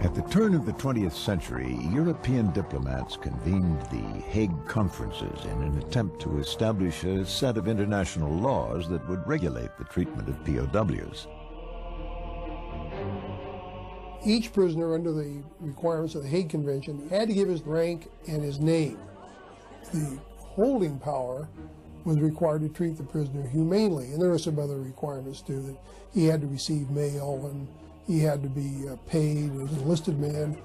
At the turn of the 20th century, European diplomats convened the Hague Conferences in an attempt to establish a set of international laws that would regulate the treatment of POWs. Each prisoner, under the requirements of the Hague Convention, had to give his rank and his name. The holding power was required to treat the prisoner humanely, and there were some other requirements too, that he had to receive mail and he had to be paid as an enlisted man.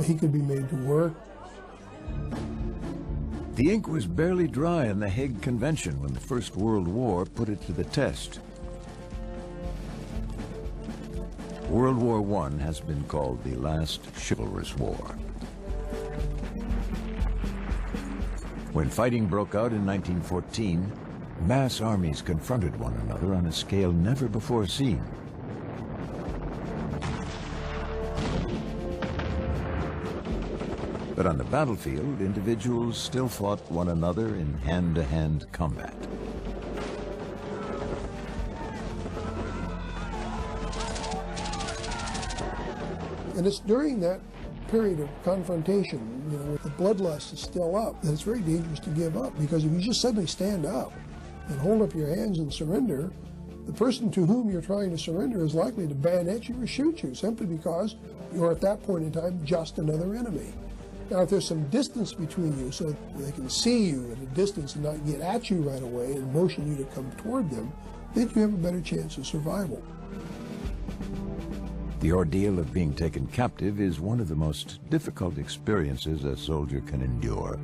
He could be made to work. The ink was barely dry in the Hague Convention when the First World War put it to the test. World War I has been called the last chivalrous war. When fighting broke out in 1914, mass armies confronted one another on a scale never before seen. But on the battlefield, individuals still fought one another in hand-to-hand combat. And it's during that period of confrontation, you know, the bloodlust is still up, that it's very dangerous to give up, because if you just suddenly stand up and hold up your hands and surrender, the person to whom you're trying to surrender is likely to bayonet you or shoot you, simply because you're at that point in time just another enemy. Now, if there's some distance between you so that they can see you at a distance and not get at you right away and motion you to come toward them, then you have a better chance of survival. The ordeal of being taken captive is one of the most difficult experiences a soldier can endure.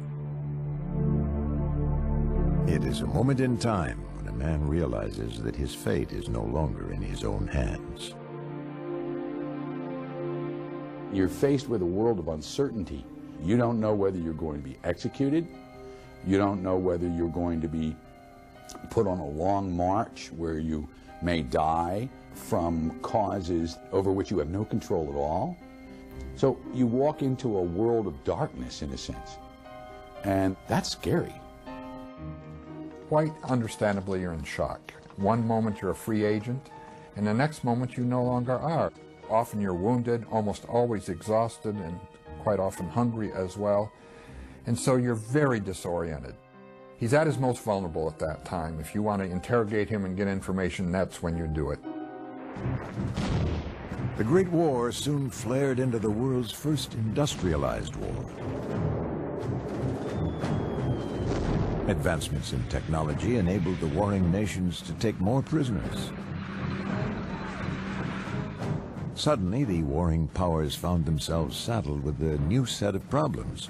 It is a moment in time when a man realizes that his fate is no longer in his own hands. You're faced with a world of uncertainty. You don't know whether you're going to be executed. You don't know whether you're going to be put on a long march where you may die from causes over which you have no control at all. So you walk into a world of darkness, in a sense, and that's scary. Quite understandably, you're in shock. One moment you're a free agent, and the next moment you no longer are. Often you're wounded, almost always exhausted, and quite often hungry as well. And so you're very disoriented. He's at his most vulnerable at that time. If you want to interrogate him and get information, that's when you do it. The Great War soon flared into the world's first industrialized war. Advancements in technology enabled the warring nations to take more prisoners. Suddenly, the warring powers found themselves saddled with a new set of problems.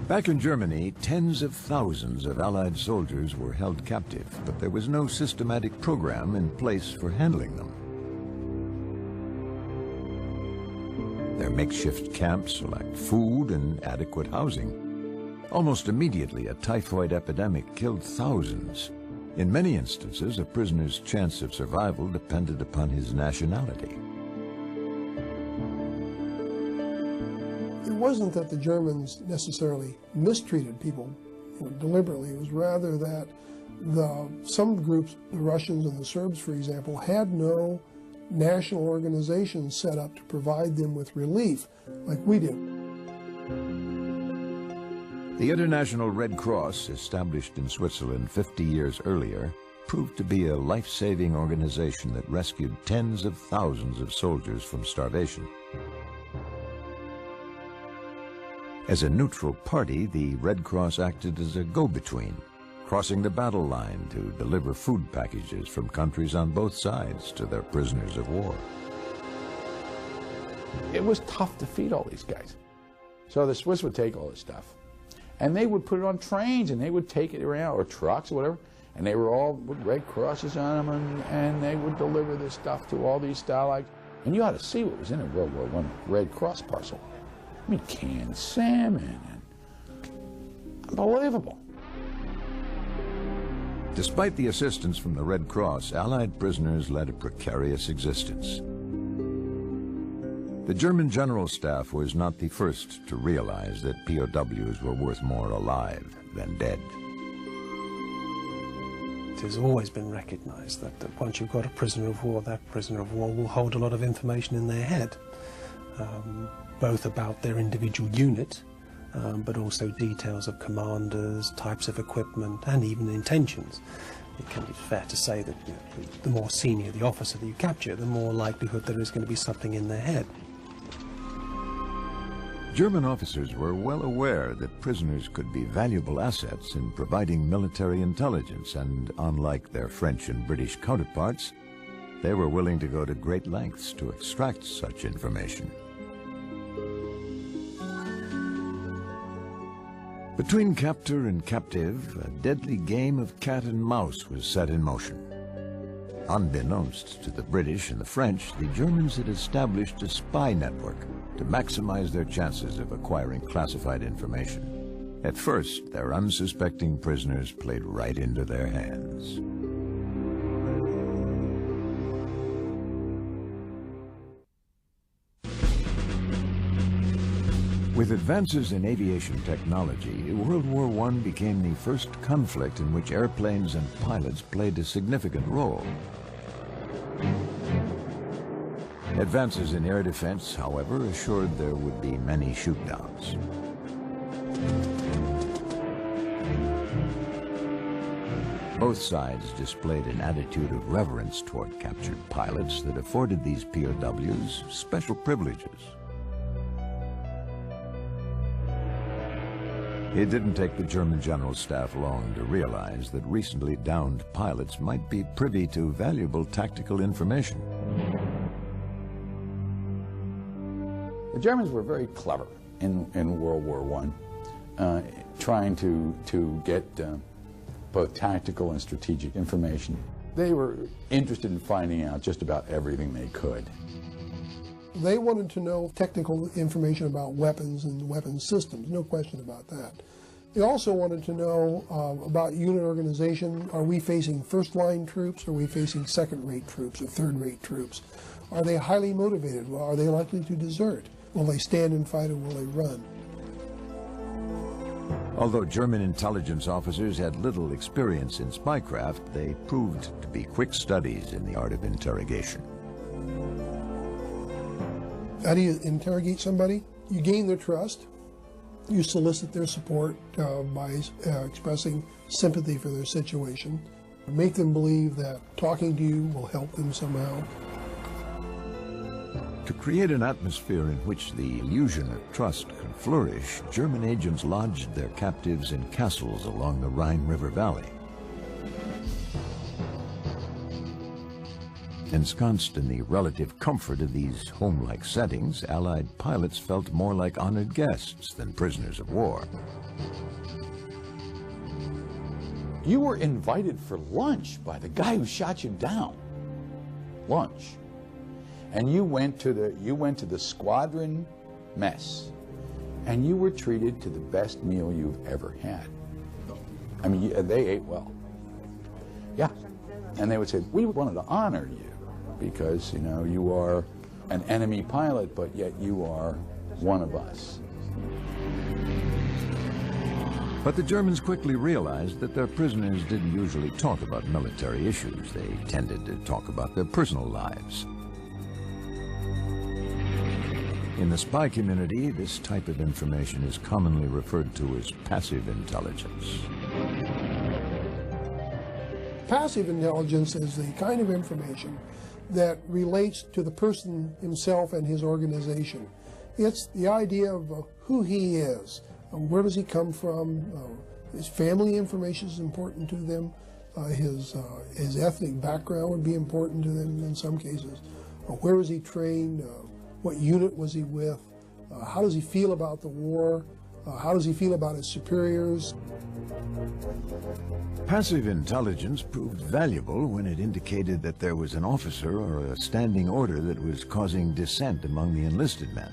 Back in Germany, tens of thousands of Allied soldiers were held captive, but there was no systematic program in place for handling them. Their makeshift camps lacked food and adequate housing. Almost immediately, a typhoid epidemic killed thousands. In many instances, a prisoner's chance of survival depended upon his nationality. It wasn't that the Germans necessarily mistreated people, deliberately. It was rather that some groups, the Russians and the Serbs, for example, had no national organizations set up to provide them with relief like we did. The International Red Cross, established in Switzerland 50 years earlier, proved to be a life-saving organization that rescued tens of thousands of soldiers from starvation. As a neutral party, the Red Cross acted as a go-between, crossing the battle line to deliver food packages from countries on both sides to their prisoners of war. It was tough to feed all these guys. So the Swiss would take all this stuff, and they would put it on trains, and they would take it around, or trucks or whatever, and they were all with Red Crosses on them, and they would deliver this stuff to all these Stalags. And you ought to see what was in a World War I Red Cross parcel. I mean, canned salmon, and unbelievable. Despite the assistance from the Red Cross, Allied prisoners led a precarious existence. The German General Staff was not the first to realize that POWs were worth more alive than dead. it has always been recognised that once you've got a prisoner of war, that prisoner of war will hold a lot of information in their head, both about their individual unit, but also details of commanders, types of equipment, and even intentions. It can be fair to say that the more senior the officer that you capture, the more likelihood there is going to be something in their head. German officers were well aware that prisoners could be valuable assets in providing military intelligence, and unlike their French and British counterparts, they were willing to go to great lengths to extract such information. Between captor and captive, a deadly game of cat and mouse was set in motion. Unbeknownst to the British and the French, the Germans had established a spy network to maximize their chances of acquiring classified information. At first, their unsuspecting prisoners played right into their hands. With advances in aviation technology, World War I became the first conflict in which airplanes and pilots played a significant role. Advances in air defense, however, assured there would be many shootdowns. Both sides displayed an attitude of reverence toward captured pilots that afforded these POWs special privileges. It didn't take the German General Staff long to realize that recently downed pilots might be privy to valuable tactical information. The Germans were very clever in World War I, trying to get both tactical and strategic information. They were interested in finding out just about everything they could. They wanted to know technical information about weapons and weapons systems, no question about that. They also wanted to know about unit organization. Are we facing first-line troops? Are we facing second-rate troops or third-rate troops? Are they highly motivated? Are they likely to desert? Will they stand and fight or will they run? Although German intelligence officers had little experience in spycraft, they proved to be quick studies in the art of interrogation. How do you interrogate somebody? You gain their trust. You solicit their support by expressing sympathy for their situation. Make them believe that talking to you will help them somehow. To create an atmosphere in which the illusion of trust could flourish, German agents lodged their captives in castles along the Rhine River Valley. Ensconced in the relative comfort of these home-like settings, Allied pilots felt more like honored guests than prisoners of war. You were invited for lunch by the guy who shot you down. Lunch. And you went to the squadron mess, and you were treated to the best meal you've ever had. I mean, they ate well. Yeah. And they would say, we wanted to honor you because, you know, you are an enemy pilot, but yet you are one of us. But the Germans quickly realized that their prisoners didn't usually talk about military issues. They tended to talk about their personal lives. In the spy community, this type of information is commonly referred to as passive intelligence. Passive intelligence is the kind of information that relates to the person himself and his organization. It's the idea of who he is, where does he come from, his family information is important to them, his ethnic background would be important to them in some cases, where was he trained, what unit was he with, how does he feel about the war, how does he feel about his superiors. Passive intelligence proved valuable when it indicated that there was an officer or a standing order that was causing dissent among the enlisted men.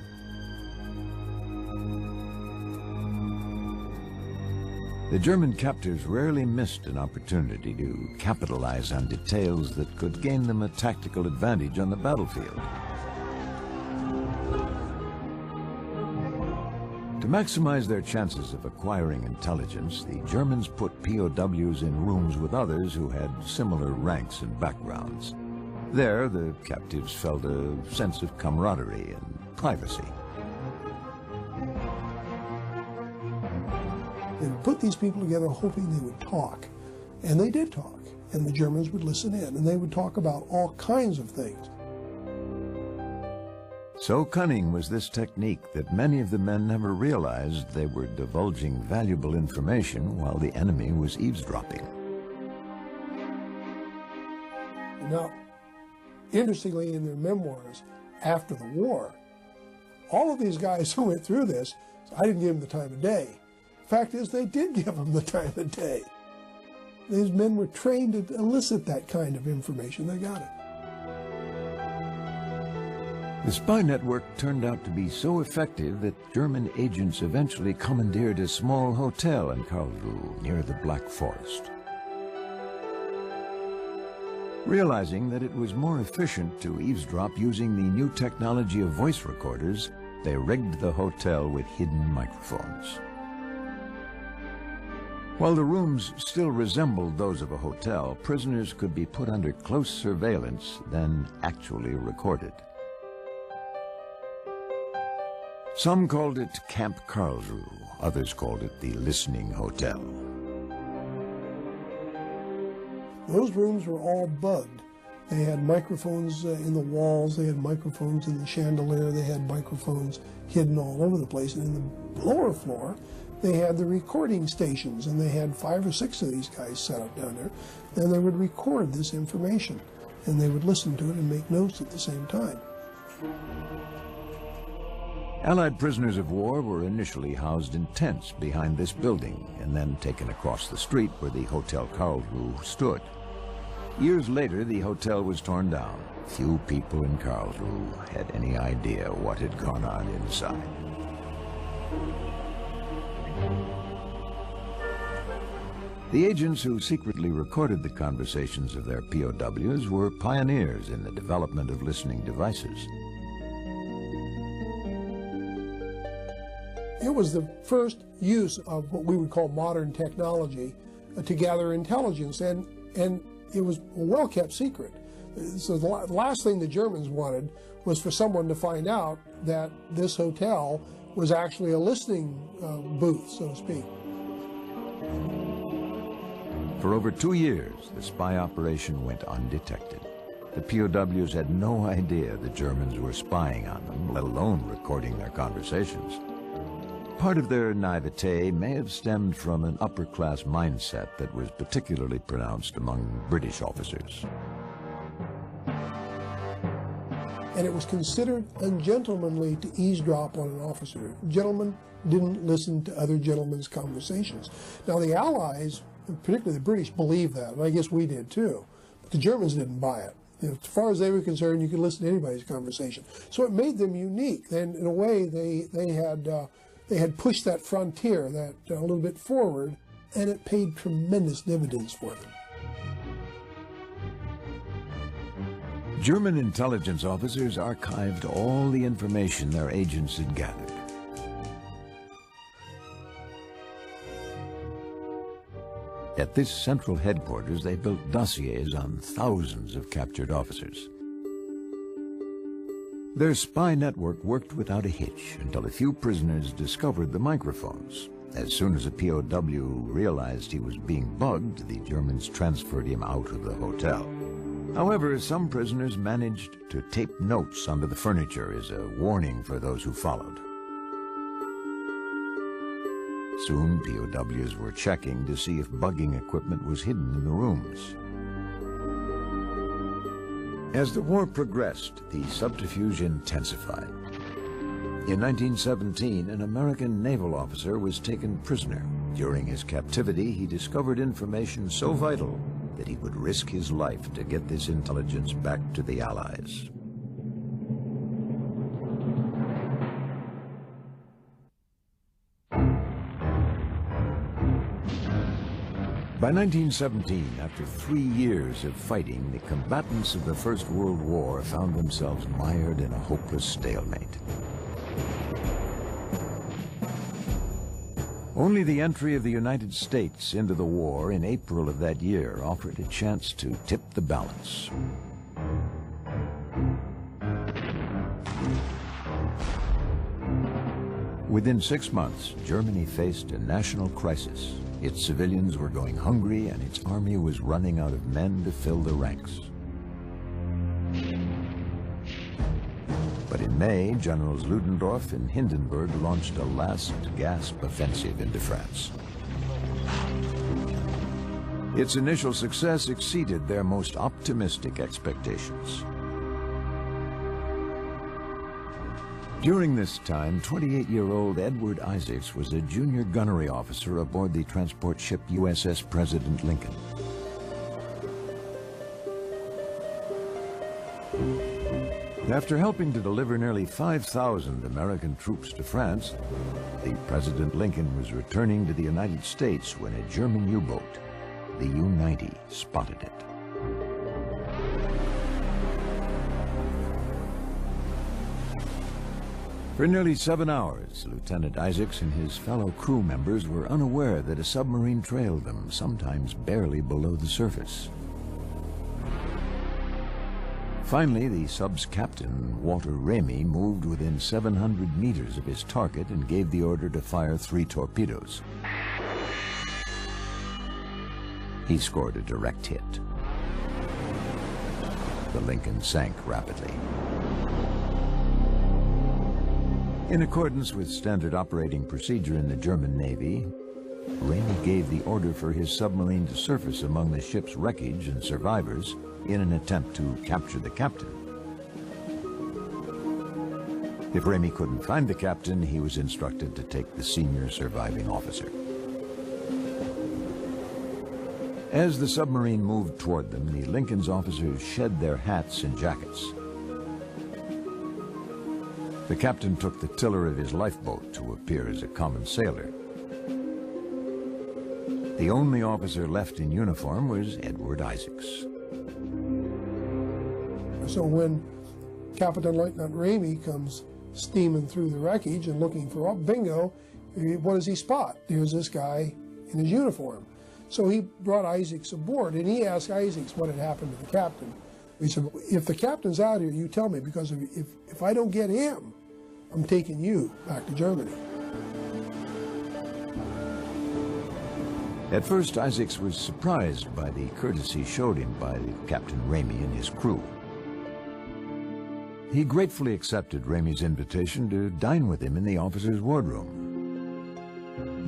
The German captors rarely missed an opportunity to capitalize on details that could gain them a tactical advantage on the battlefield. To maximize their chances of acquiring intelligence, the Germans put POWs in rooms with others who had similar ranks and backgrounds. There, the captives felt a sense of camaraderie and privacy. They would put these people together hoping they would talk. And they did talk. And the Germans would listen in. And they would talk about all kinds of things. So cunning was this technique that many of the men never realized they were divulging valuable information while the enemy was eavesdropping. Now, interestingly, in their memoirs after the war, all of these guys who went through this, I didn't give them the time of day. Fact is, they did give them the time of day. These men were trained to elicit that kind of information. They got it. The spy network turned out to be so effective that German agents eventually commandeered a small hotel in Karlsruhe near the Black Forest. Realizing that it was more efficient to eavesdrop using the new technology of voice recorders, they rigged the hotel with hidden microphones. While the rooms still resembled those of a hotel, prisoners could be put under close surveillance, then actually recorded. Some called it Camp Karlsruhe, others called it the Listening Hotel. Those rooms were all bugged. They had microphones in the walls, they had microphones in the chandelier, they had microphones hidden all over the place. And in the lower floor, they had the recording stations, and they had 5 or 6 of these guys set up down there. And they would record this information, and they would listen to it and make notes at the same time. Allied prisoners of war were initially housed in tents behind this building and then taken across the street where the Hotel Karlsruhe stood. Years later, the hotel was torn down. Few people in Karlsruhe had any idea what had gone on inside. The agents who secretly recorded the conversations of their POWs were pioneers in the development of listening devices. It was the first use of what we would call modern technology to gather intelligence, and it was a well-kept secret. So the last thing the Germans wanted was for someone to find out that this hotel was actually a listening booth, so to speak. For over 2 years, the spy operation went undetected. The POWs had no idea the Germans were spying on them, let alone recording their conversations. Part of their naivete may have stemmed from an upper-class mindset that was particularly pronounced among British officers. And it was considered ungentlemanly to eavesdrop on an officer. Gentlemen didn't listen to other gentlemen's conversations. Now the Allies, particularly the British, believed that, and I guess we did too. But the Germans didn't buy it. You know, as far as they were concerned, you could listen to anybody's conversation. So it made them unique. And in a way, they had pushed that frontier that a little bit forward, and it paid tremendous dividends for them. German intelligence officers archived all the information their agents had gathered. At this central headquarters, they built dossiers on thousands of captured officers. Their spy network worked without a hitch until a few prisoners discovered the microphones. As soon as a POW realized he was being bugged, the Germans transferred him out of the hotel. However, some prisoners managed to tape notes onto the furniture as a warning for those who followed. Soon, POWs were checking to see if bugging equipment was hidden in the rooms. As the war progressed, the subterfuge intensified. In 1917, an American naval officer was taken prisoner. During his captivity, he discovered information so vital that he would risk his life to get this intelligence back to the Allies. By 1917, after 3 years of fighting, the combatants of the First World War found themselves mired in a hopeless stalemate. Only the entry of the United States into the war in April of that year offered a chance to tip the balance. Within 6 months, Germany faced a national crisis. Its civilians were going hungry, and its army was running out of men to fill the ranks. But in May, Generals Ludendorff and Hindenburg launched a last-gasp offensive into France. Its initial success exceeded their most optimistic expectations. During this time, 28-year-old Edward Isaacs was a junior gunnery officer aboard the transport ship USS President Lincoln. After helping to deliver nearly 5,000 American troops to France, the President Lincoln was returning to the United States when a German U-boat, the U-90, spotted it. For nearly 7 hours, Lieutenant Isaacs and his fellow crew members were unaware that a submarine trailed them, sometimes barely below the surface. Finally, the sub's captain, Walter Ramey, moved within 700 meters of his target and gave the order to fire 3 torpedoes. He scored a direct hit. The Lincoln sank rapidly. In accordance with standard operating procedure in the German Navy, Ramey gave the order for his submarine to surface among the ship's wreckage and survivors in an attempt to capture the captain. If Ramey couldn't find the captain, he was instructed to take the senior surviving officer. As the submarine moved toward them, the Lincoln's officers shed their hats and jackets. The captain took the tiller of his lifeboat to appear as a common sailor. The only officer left in uniform was Edward Isaacs. So when Captain Lieutenant Ramey comes steaming through the wreckage and looking for, oh, bingo, what does he spot? Here's this guy in his uniform. So he brought Isaacs aboard, and he asked Isaacs what had happened to the captain. He said, if the captain's out here, you tell me, because if I don't get him, I'm taking you back to Germany. At first, Isaacs was surprised by the courtesy showed him by Captain Ramey and his crew. He gratefully accepted Ramey's invitation to dine with him in the officers' wardroom.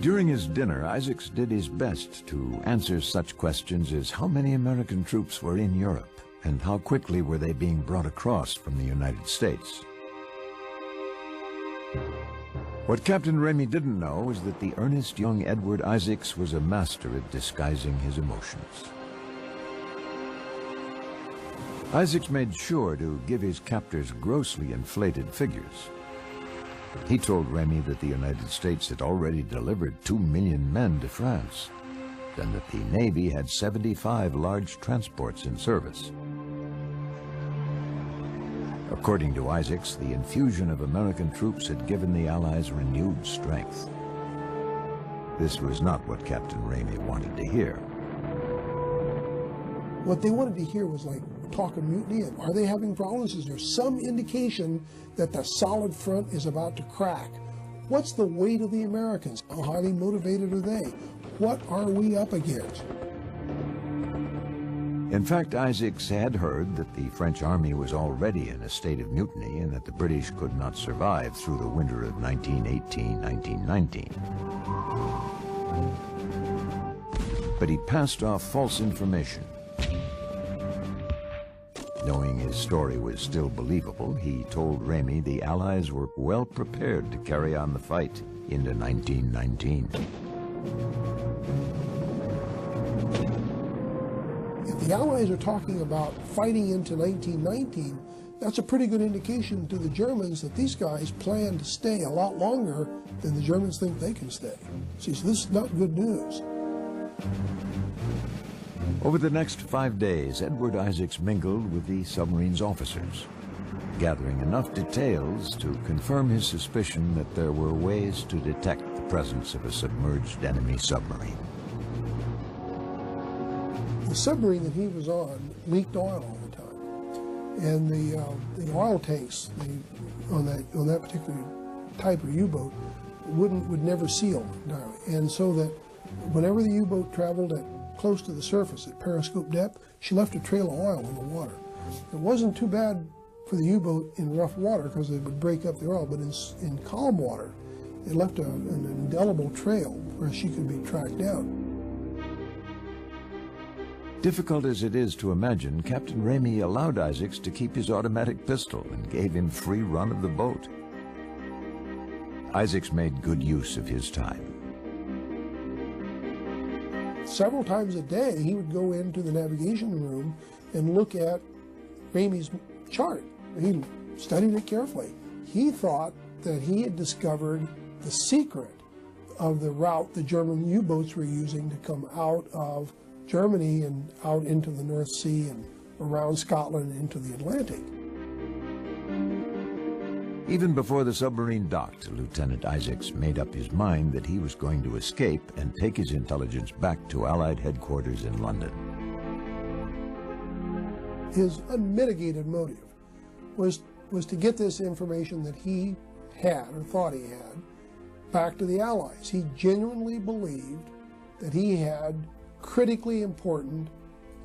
During his dinner, Isaacs did his best to answer such questions as how many American troops were in Europe and how quickly were they being brought across from the United States. What Captain Ramey didn't know was that the earnest young Edward Isaacs was a master at disguising his emotions. Isaacs made sure to give his captors grossly inflated figures. He told Ramey that the United States had already delivered 2 million men to France, and that the Navy had 75 large transports in service. According to Isaacs, the infusion of American troops had given the Allies renewed strength. This was not what Captain Ramey wanted to hear. What they wanted to hear was like talk of mutiny. Are they having problems? Is there some indication that the solid front is about to crack? What's the weight of the Americans? How highly motivated are they? What are we up against? In fact, Isaacs had heard that the French army was already in a state of mutiny and that the British could not survive through the winter of 1918-1919. But he passed off false information. Knowing his story was still believable, he told Ramey the Allies were well prepared to carry on the fight into 1919. If the Allies are talking about fighting into 1919, that's a pretty good indication to the Germans that these guys plan to stay a lot longer than the Germans think they can stay. See, so this is not good news. Over the next 5 days, Edward Isaacs mingled with the submarine's officers, gathering enough details to confirm his suspicion that there were ways to detect the presence of a submerged enemy submarine. The submarine that he was on leaked oil all the time, and the oil tanks on that particular type of U-boat would never seal entirely, and so that whenever the U-boat traveled at close to the surface at periscope depth, she left a trail of oil in the water. It wasn't too bad for the U-boat in rough water because it would break up the oil, but in calm water, it left an indelible trail where she could be tracked down. Difficult as it is to imagine, Captain Ramey allowed Isaacs to keep his automatic pistol and gave him free run of the boat. Isaacs made good use of his time. Several times a day, he would go into the navigation room and look at Ramey's chart. He studied it carefully. He thought that he had discovered the secret of the route the German U-boats were using to come out of Germany and out into the North Sea and around Scotland and into the Atlantic. Even before the submarine docked, Lieutenant Isaacs made up his mind that he was going to escape and take his intelligence back to Allied headquarters in London. His unmitigated motive was to get this information that he had, or thought he had, back to the Allies. He genuinely believed that he had critically important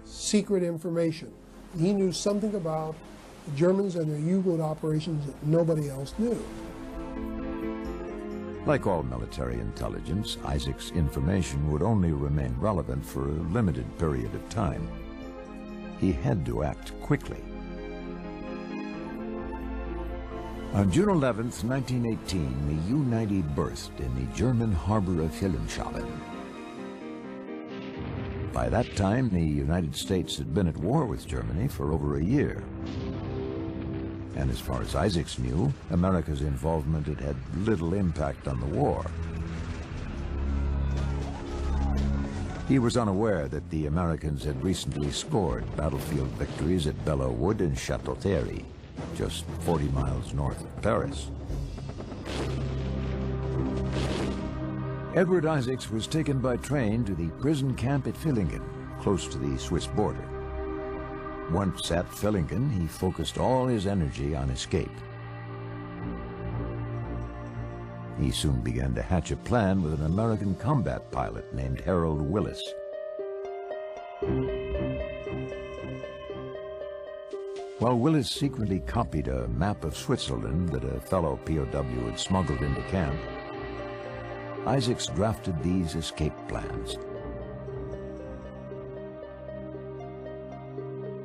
secret information. He knew something about the Germans and their U-boat operations that nobody else knew. Like all military intelligence, Isaacs' information would only remain relevant for a limited period of time. He had to act quickly. On June 11th, 1918, the U-90 berthed in the German harbor of Wilhelmshaven. By that time, the United States had been at war with Germany for over a year. And as far as Isaacs knew, America's involvement had had little impact on the war. He was unaware that the Americans had recently scored battlefield victories at Belleau Wood and Château Thierry, just 40 miles north of Paris. Edward Isaacs was taken by train to the prison camp at Villingen, close to the Swiss border. Once at Villingen, he focused all his energy on escape. He soon began to hatch a plan with an American combat pilot named Harold Willis. While Willis secretly copied a map of Switzerland that a fellow POW had smuggled into camp, Isaacs drafted these escape plans.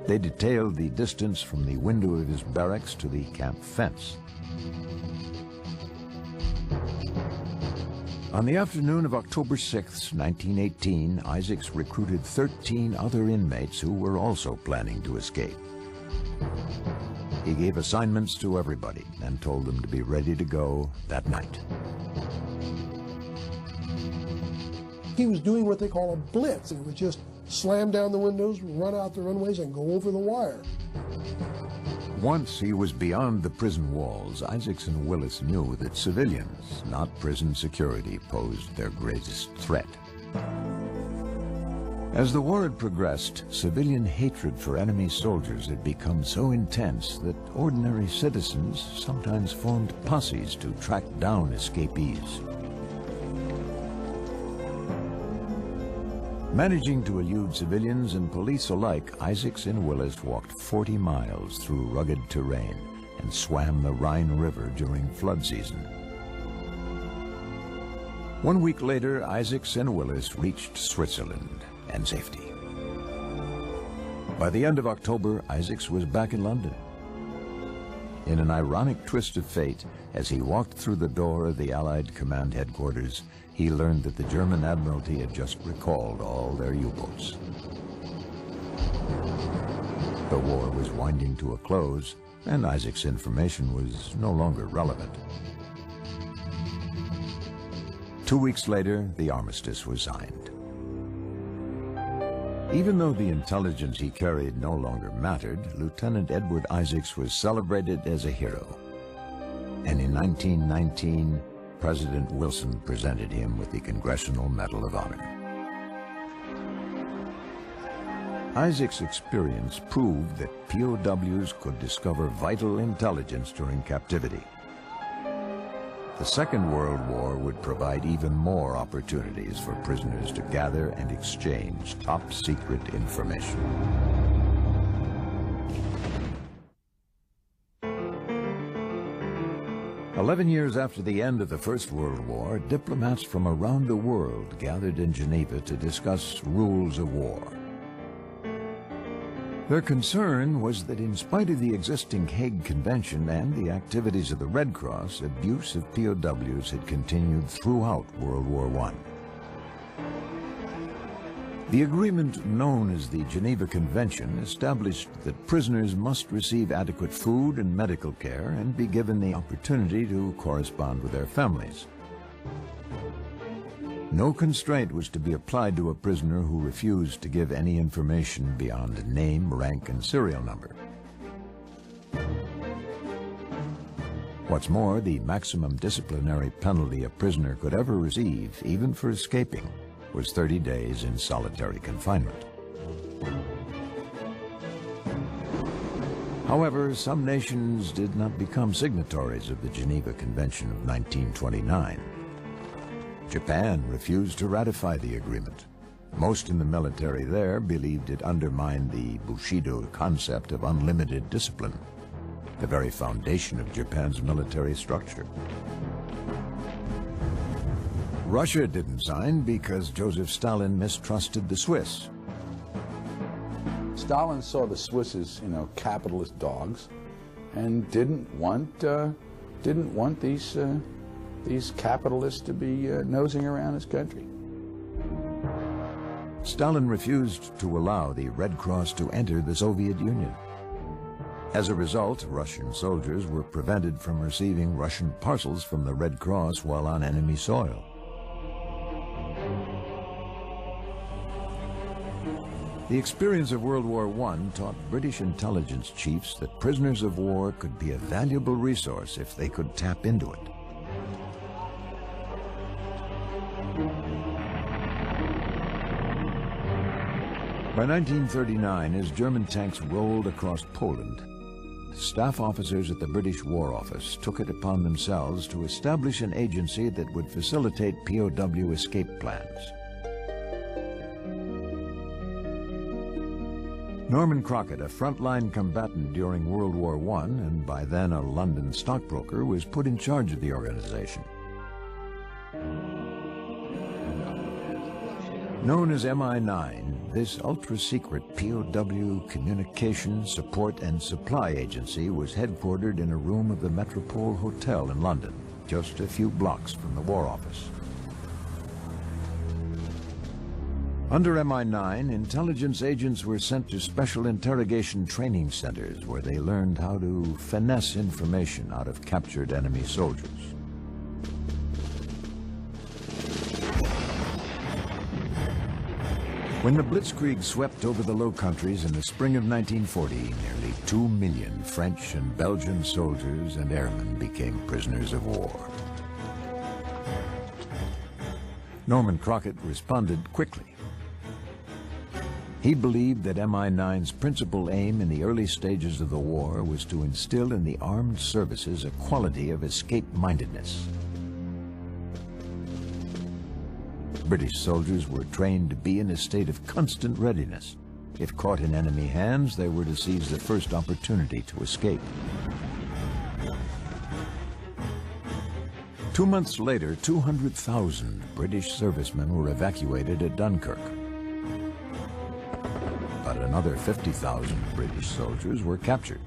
They detailed the distance from the window of his barracks to the camp fence. On the afternoon of October 6, 1918, Isaacs recruited 13 other inmates who were also planning to escape. He gave assignments to everybody and told them to be ready to go that night. He was doing what they call a blitz. It was just slam down the windows, run out the runways, and go over the wire. Once he was beyond the prison walls, Isaacs and Willis knew that civilians, not prison security, posed their greatest threat. As the war had progressed, civilian hatred for enemy soldiers had become so intense that ordinary citizens sometimes formed posses to track down escapees. Managing to elude civilians and police alike, Isaacs and Willis walked 40 miles through rugged terrain and swam the Rhine River during flood season. 1 week later, Isaacs and Willis reached Switzerland and safety. By the end of October, Isaacs was back in London. In an ironic twist of fate, as he walked through the door of the Allied Command Headquarters, he learned that the German Admiralty had just recalled all their U-boats. The war was winding to a close, and Isaac's information was no longer relevant. 2 weeks later, the armistice was signed. Even though the intelligence he carried no longer mattered, Lieutenant Edward Isaacs was celebrated as a hero. And in 1919, President Wilson presented him with the Congressional Medal of Honor. Isaac's experience proved that POWs could discover vital intelligence during captivity. The Second World War would provide even more opportunities for prisoners to gather and exchange top-secret information. "11 years after the end of the First World War, diplomats from around the world gathered in Geneva to discuss rules of war. Their concern was that in spite of the existing Hague Convention and the activities of the Red Cross, abuse of POWs had continued throughout World War I. The agreement known as the Geneva Convention established that prisoners must receive adequate food and medical care and be given the opportunity to correspond with their families. No constraint was to be applied to a prisoner who refused to give any information beyond name, rank, and serial number. What's more, the maximum disciplinary penalty a prisoner could ever receive, even for escaping, was 30 days in solitary confinement. However, some nations did not become signatories of the Geneva Convention of 1929. Japan refused to ratify the agreement. Most in the military there believed it undermined the Bushido concept of unlimited discipline, the very foundation of Japan's military structure. Russia didn't sign because Joseph Stalin mistrusted the Swiss. Stalin saw the Swiss as, capitalist dogs, and didn't want these capitalists to be nosing around his country. Stalin refused to allow the Red Cross to enter the Soviet Union. As a result, Russian soldiers were prevented from receiving Russian parcels from the Red Cross while on enemy soil. The experience of World War I taught British intelligence chiefs that prisoners of war could be a valuable resource if they could tap into it. By 1939, as German tanks rolled across Poland, staff officers at the British War Office took it upon themselves to establish an agency that would facilitate POW escape plans. Norman Crockett, a frontline combatant during World War I and by then a London stockbroker, was put in charge of the organization. Known as MI9, this ultra-secret POW communication, support, and supply agency was headquartered in a room of the Metropole Hotel in London, just a few blocks from the War Office. Under MI9, intelligence agents were sent to special interrogation training centers where they learned how to finesse information out of captured enemy soldiers. When the Blitzkrieg swept over the Low Countries in the spring of 1940, nearly 2 million French and Belgian soldiers and airmen became prisoners of war. Norman Crockett responded quickly. He believed that MI9's principal aim in the early stages of the war was to instill in the armed services a quality of escape-mindedness. British soldiers were trained to be in a state of constant readiness. If caught in enemy hands, they were to seize the first opportunity to escape. 2 months later, 200,000 British servicemen were evacuated at Dunkirk. But another 50,000 British soldiers were captured.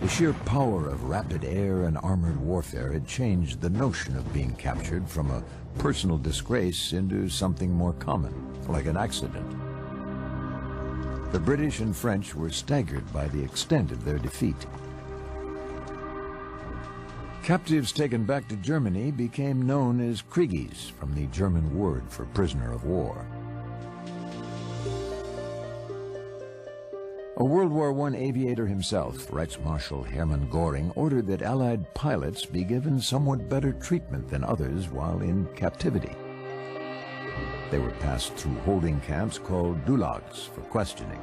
The sheer power of rapid air and armored warfare had changed the notion of being captured from a personal disgrace into something more common, like an accident. The British and French were staggered by the extent of their defeat. Captives taken back to Germany became known as Krieges, from the German word for prisoner of war. A World War I aviator himself, Reichsmarschall Hermann Göring, ordered that Allied pilots be given somewhat better treatment than others while in captivity. They were passed through holding camps called gulags for questioning.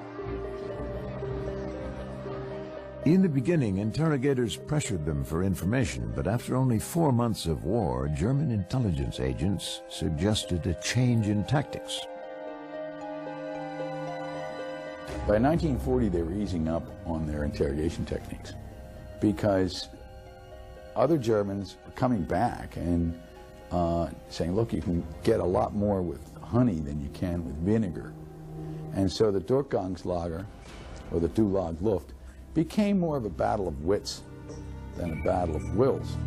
In the beginning, interrogators pressured them for information, but after only 4 months of war, German intelligence agents suggested a change in tactics. By 1940, they were easing up on their interrogation techniques because other Germans were coming back and saying, look, you can get a lot more with honey than you can with vinegar. And so the Durchgangslager, or the Dulag Luft, became more of a battle of wits than a battle of wills.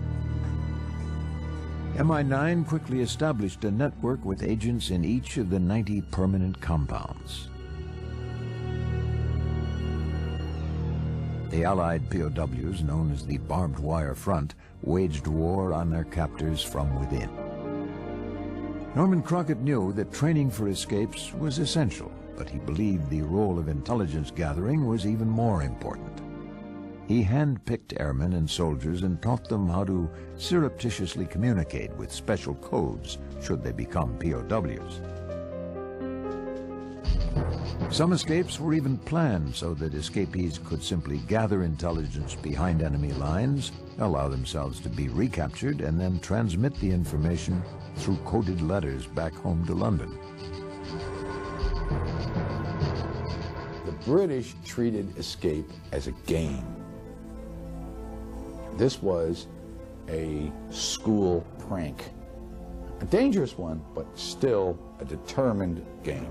MI9 quickly established a network with agents in each of the 90 permanent compounds. The Allied POWs, known as the Barbed Wire Front, waged war on their captors from within. Norman Crockett knew that training for escapes was essential, but he believed the role of intelligence gathering was even more important. He hand-picked airmen and soldiers and taught them how to surreptitiously communicate with special codes should they become POWs. Some escapes were even planned so that escapees could simply gather intelligence behind enemy lines, allow themselves to be recaptured, and then transmit the information through coded letters back home to London. The British treated escape as a game. This was a school prank. A dangerous one, but still a determined game.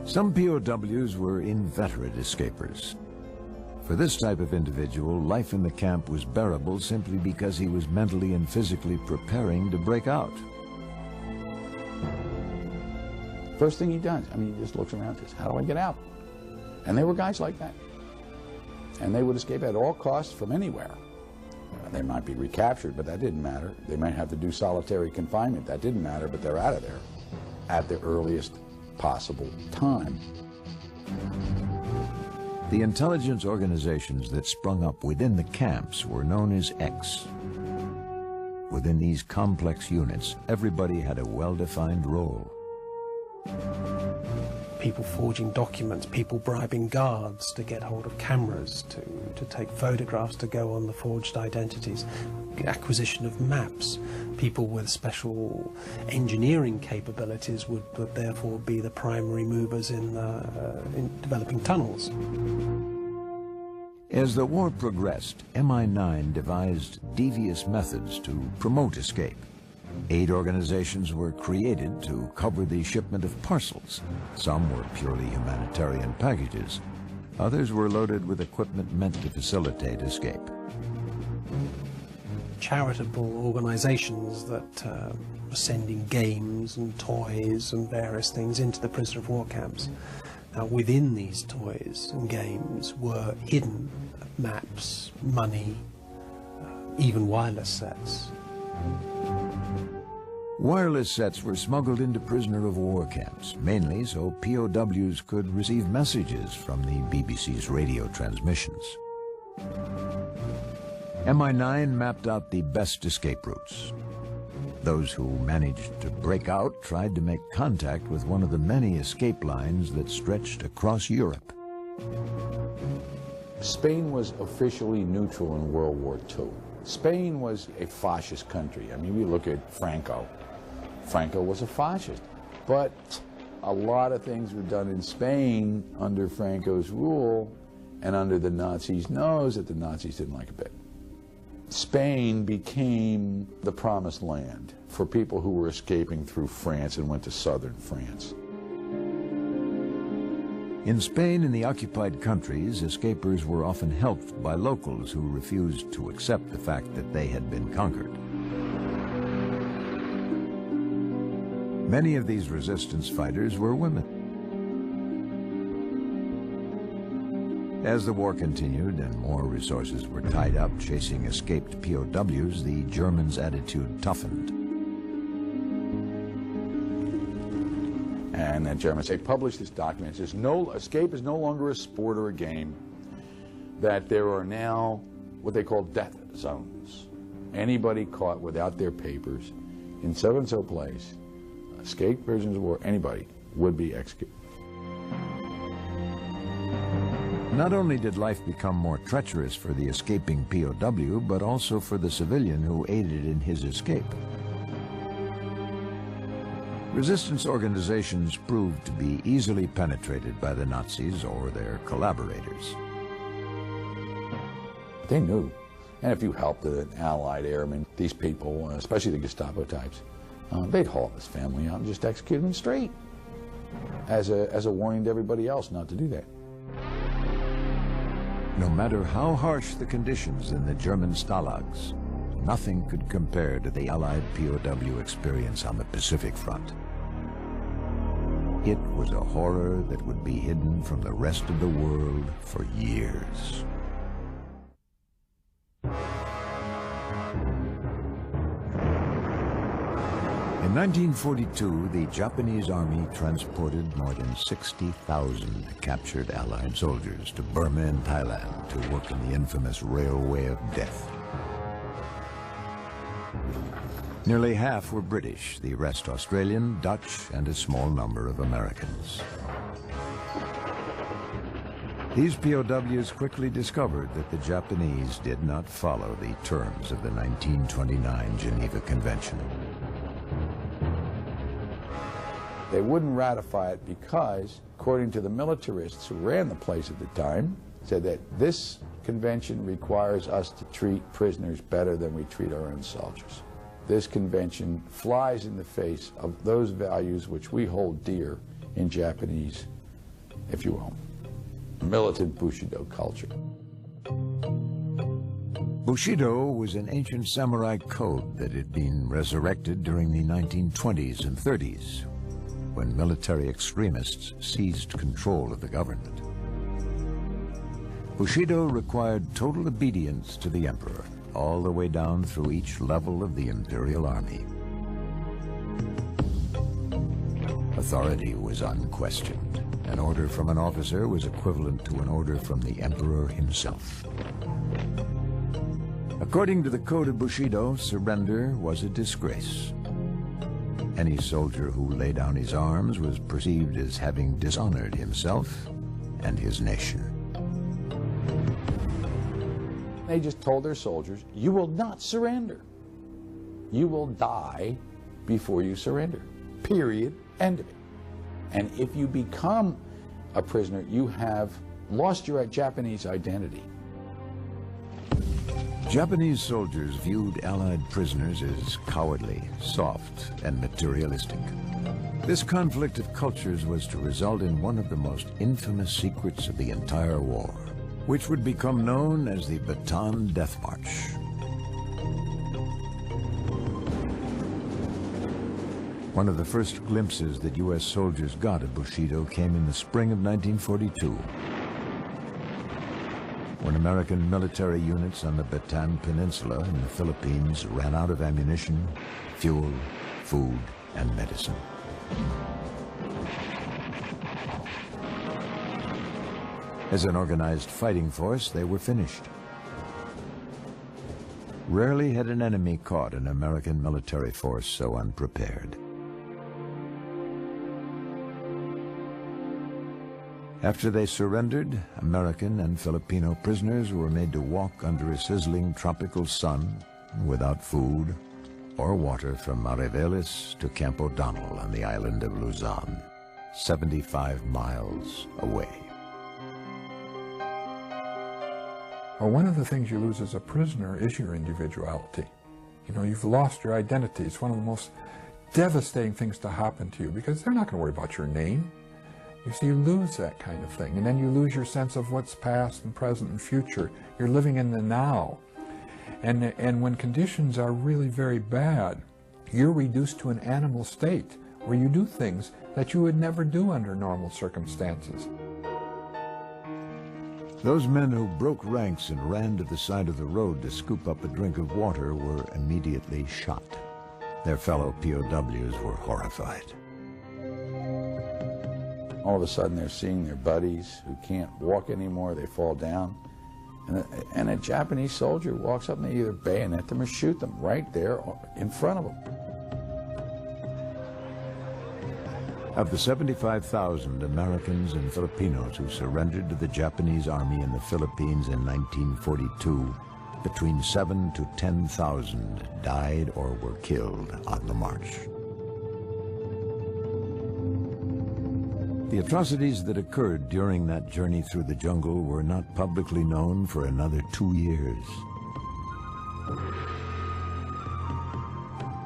Some POWs were inveterate escapers. For this type of individual, life in the camp was bearable simply because he was mentally and physically preparing to break out. First thing he does, he just looks around and says, how do I get out? And there were guys like that. And they would escape at all costs from anywhere. They might be recaptured, but that didn't matter. They might have to do solitary confinement. That didn't matter, but they're out of there at the earliest possible time. The intelligence organizations that sprung up within the camps were known as X. Within these complex units, everybody had a well-defined role. People forging documents, people bribing guards to get hold of cameras, to take photographs to go on the forged identities, acquisition of maps. People with special engineering capabilities would therefore be the primary movers in developing tunnels. As the war progressed, MI9 devised devious methods to promote escape. Aid organizations were created to cover the shipment of parcels. Some were purely humanitarian packages. Others were loaded with equipment meant to facilitate escape. Charitable organizations that were sending games and toys and various things into the prisoner of war camps. Now, within these toys and games were hidden maps, money, even wireless sets. Wireless sets were smuggled into prisoner of war camps, mainly so POWs could receive messages from the BBC's radio transmissions. MI9 mapped out the best escape routes. Those who managed to break out tried to make contact with one of the many escape lines that stretched across Europe. Spain was officially neutral in World War II. Spain was a fascist country. We look at Franco. Franco was a fascist, but a lot of things were done in Spain under Franco's rule and under the Nazis' nose that the Nazis didn't like a bit. Spain became the promised land for people who were escaping through France and went to southern France. In Spain and the occupied countries, escapers were often helped by locals who refused to accept the fact that they had been conquered. Many of these resistance fighters were women. As the war continued and more resources were tied up chasing escaped POWs, the Germans' attitude toughened. and the Germans. They published this document. It says, escape is no longer a sport or a game, that there are now what they call death zones. Anybody caught without their papers in so-and-so place, escaped prisoners of war, anybody, would be executed. Not only did life become more treacherous for the escaping POW, but also for the civilian who aided in his escape. Resistance organizations proved to be easily penetrated by the Nazis or their collaborators. They knew. And if you helped an Allied airman, these people, especially the Gestapo types, they'd haul his family out and just execute him straight as a warning to everybody else not to do that. No matter how harsh the conditions in the German stalags, nothing could compare to the Allied POW experience on the Pacific Front. It was a horror that would be hidden from the rest of the world for years. In 1942, the Japanese army transported more than 60,000 captured Allied soldiers to Burma and Thailand to work in the infamous Railway of Death. Nearly half were British, the rest Australian, Dutch, and a small number of Americans. These POWs quickly discovered that the Japanese did not follow the terms of the 1929 Geneva Convention. They wouldn't ratify it because, according to the militarists who ran the place at the time, said that this convention requires us to treat prisoners better than we treat our own soldiers. This convention flies in the face of those values which we hold dear in Japanese, if you will, militant Bushido culture. Bushido was an ancient samurai code that had been resurrected during the 1920s and 30s, when military extremists seized control of the government. Bushido required total obedience to the emperor, all the way down through each level of the imperial army. Authority was unquestioned. An order from an officer was equivalent to an order from the emperor himself. According to the code of Bushido, surrender was a disgrace. Any soldier who lay down his arms was perceived as having dishonored himself and his nation. They just told their soldiers, you will not surrender. You will die before you surrender. Period. End of it. And if you become a prisoner, you have lost your Japanese identity. Japanese soldiers viewed Allied prisoners as cowardly, soft, and materialistic. This conflict of cultures was to result in one of the most infamous secrets of the entire war, which would become known as the Bataan Death March. One of the first glimpses that U.S. soldiers got of Bushido came in the spring of 1942. When American military units on the Bataan Peninsula in the Philippines ran out of ammunition, fuel, food, and medicine. As an organized fighting force, they were finished. Rarely had an enemy caught an American military force so unprepared. After they surrendered, American and Filipino prisoners were made to walk under a sizzling tropical sun without food or water from Mariveles to Camp O'Donnell on the island of Luzon, 75 miles away. Well, one of the things you lose as a prisoner is your individuality. You know, you've lost your identity. It's one of the most devastating things to happen to you because they're not going to worry about your name. You see, you lose that kind of thing, and then you lose your sense of what's past and present and future. You're living in the now. And when conditions are really very bad, you're reduced to an animal state where you do things that you would never do under normal circumstances. Those men who broke ranks and ran to the side of the road to scoop up a drink of water were immediately shot. Their fellow POWs were horrified. All of a sudden they're seeing their buddies who can't walk anymore, they fall down. And a Japanese soldier walks up and they either bayonet them or shoot them right there in front of them. Of the 75,000 Americans and Filipinos who surrendered to the Japanese army in the Philippines in 1942, between 7,000 to 10,000 died or were killed on the march. The atrocities that occurred during that journey through the jungle were not publicly known for another 2 years.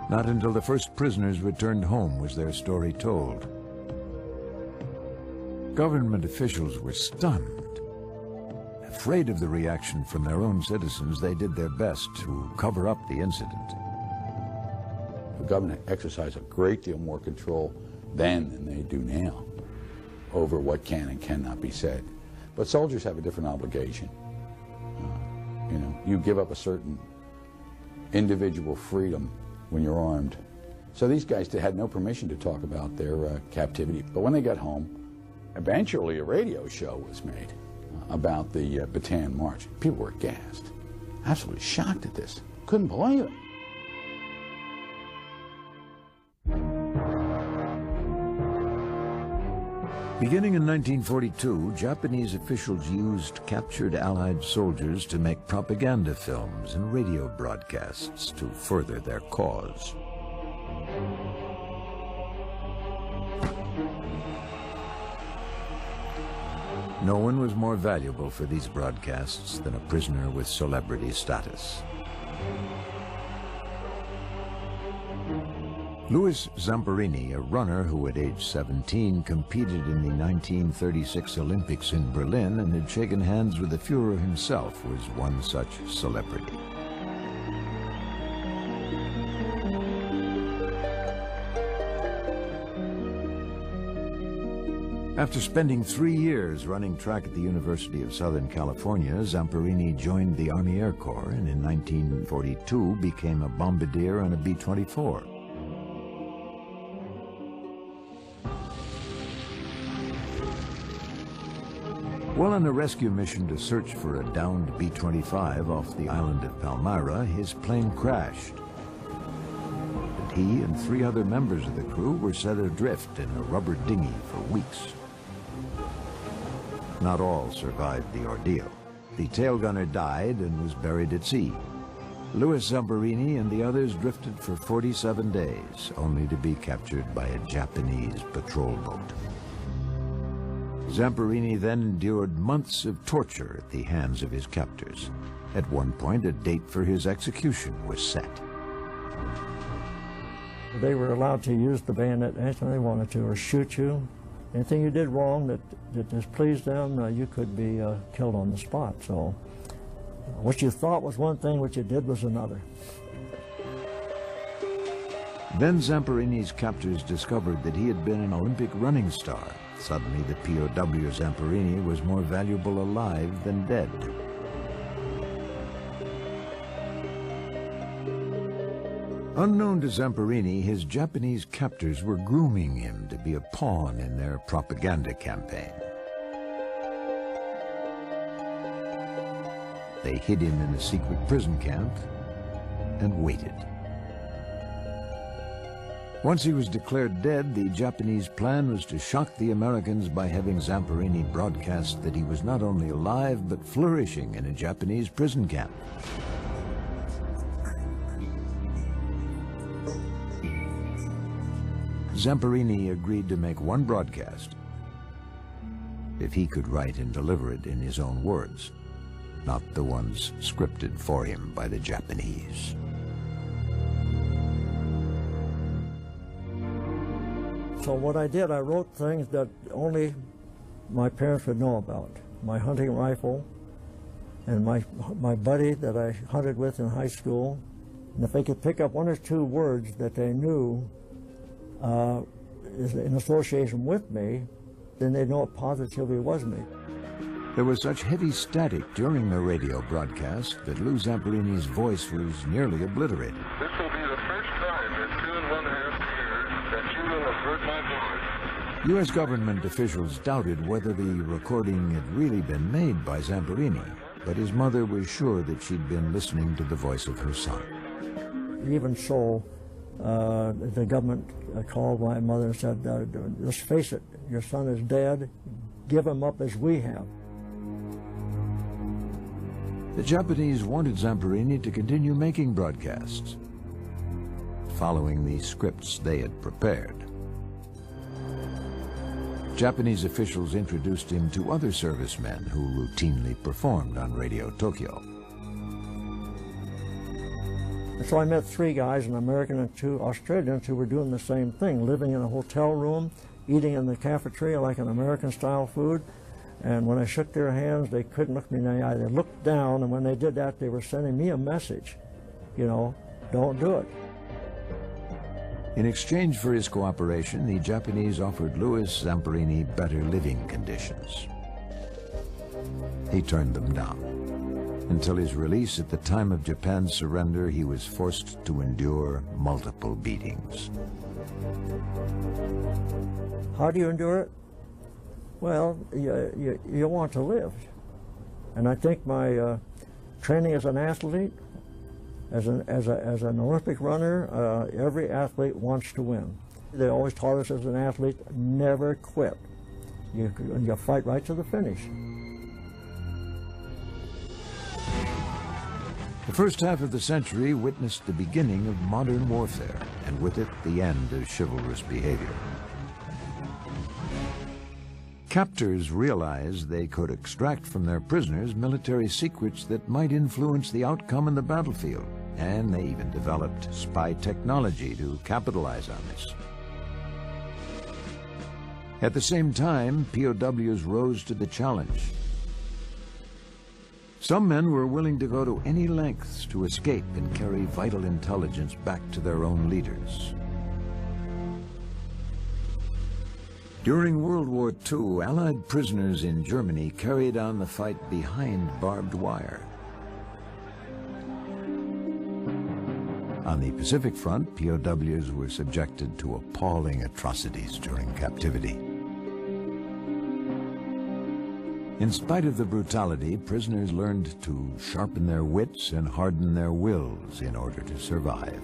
Not until the first prisoners returned home was their story told. Government officials were stunned. Afraid of the reaction from their own citizens, they did their best to cover up the incident. The government exercised a great deal more control then than they do now over what can and cannot be said. But soldiers have a different obligation. You give up a certain individual freedom when you're armed. So these guys had no permission to talk about their captivity. But when they got home, eventually a radio show was made about the Bataan March. People were aghast, absolutely shocked at this. Couldn't believe it. Beginning in 1942, Japanese officials used captured Allied soldiers to make propaganda films and radio broadcasts to further their cause. No one was more valuable for these broadcasts than a prisoner with celebrity status. Louis Zamperini, a runner who at age 17 competed in the 1936 Olympics in Berlin and had shaken hands with the Führer himself, was one such celebrity. After spending 3 years running track at the University of Southern California, Zamperini joined the Army Air Corps and in 1942 became a bombardier on a B-24. While on a rescue mission to search for a downed B-25 off the island of Palmyra, his plane crashed. And he and 3 other members of the crew were set adrift in a rubber dinghy for weeks. Not all survived the ordeal. The tail gunner died and was buried at sea. Louis Zamperini and the others drifted for 47 days, only to be captured by a Japanese patrol boat. Zamperini then endured months of torture at the hands of his captors. At one point, a date for his execution was set. They were allowed to use the bayonet anytime they wanted to, or shoot you. Anything you did wrong that displeased them, you could be killed on the spot. So what you thought was one thing, what you did was another. Then Zamperini's captors discovered that he had been an Olympic running star. Suddenly, the POW Zamperini was more valuable alive than dead. Unknown to Zamperini, his Japanese captors were grooming him to be a pawn in their propaganda campaign. They hid him in a secret prison camp and waited. Once he was declared dead, the Japanese plan was to shock the Americans by having Zamperini broadcast that he was not only alive but flourishing in a Japanese prison camp. Zamperini agreed to make one broadcast if he could write and deliver it in his own words, not the ones scripted for him by the Japanese. So what I did, I wrote things that only my parents would know about. My hunting rifle and my buddy that I hunted with in high school. And if they could pick up 1 or 2 words that they knew is in association with me, then they'd know it positively was me. There was such heavy static during the radio broadcast that Lou Zamperini's voice was nearly obliterated. This will be the first time in 2½ years that you will have heard my voice U.S. government officials doubted whether the recording had really been made by Zamperini, but his mother was sure that she'd been listening to the voice of her son. Even so, the government called my mother and said, let's face it, your son is dead, give him up as we have. The Japanese wanted Zamperini to continue making broadcasts, following the scripts they had prepared. Japanese officials introduced him to other servicemen who routinely performed on Radio Tokyo. So I met 3 guys, an American and 2 Australians, who were doing the same thing, living in a hotel room, eating in the cafeteria like an American-style food. And when I shook their hands, they couldn't look me in the eye. They looked down, and when they did that, they were sending me a message, you know, don't do it. In exchange for his cooperation, the Japanese offered Louis Zamperini better living conditions. He turned them down. Until his release at the time of Japan's surrender, he was forced to endure multiple beatings. How do you endure it? Well, you want to live. And I think my training as an athlete, as an Olympic runner, every athlete wants to win. They always taught us as an athlete, never quit. You fight right to the finish. The first half of the century witnessed the beginning of modern warfare, and with it, the end of chivalrous behavior. Captors realized they could extract from their prisoners military secrets that might influence the outcome in the battlefield, and they even developed spy technology to capitalize on this. At the same time, POWs rose to the challenge. Some men were willing to go to any lengths to escape and carry vital intelligence back to their own leaders. During World War II, Allied prisoners in Germany carried on the fight behind barbed wire. On the Pacific Front, POWs were subjected to appalling atrocities during captivity. In spite of the brutality, prisoners learned to sharpen their wits and harden their wills in order to survive.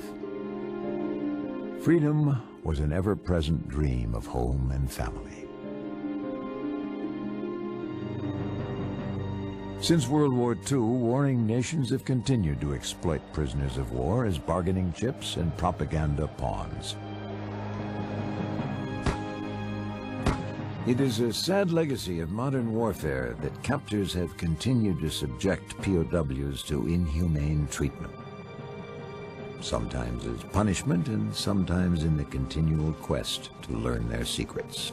Freedom was an ever-present dream of home and family. Since World War II, warring nations have continued to exploit prisoners of war as bargaining chips and propaganda pawns. It is a sad legacy of modern warfare that captors have continued to subject POWs to inhumane treatment, sometimes as punishment and sometimes in the continual quest to learn their secrets.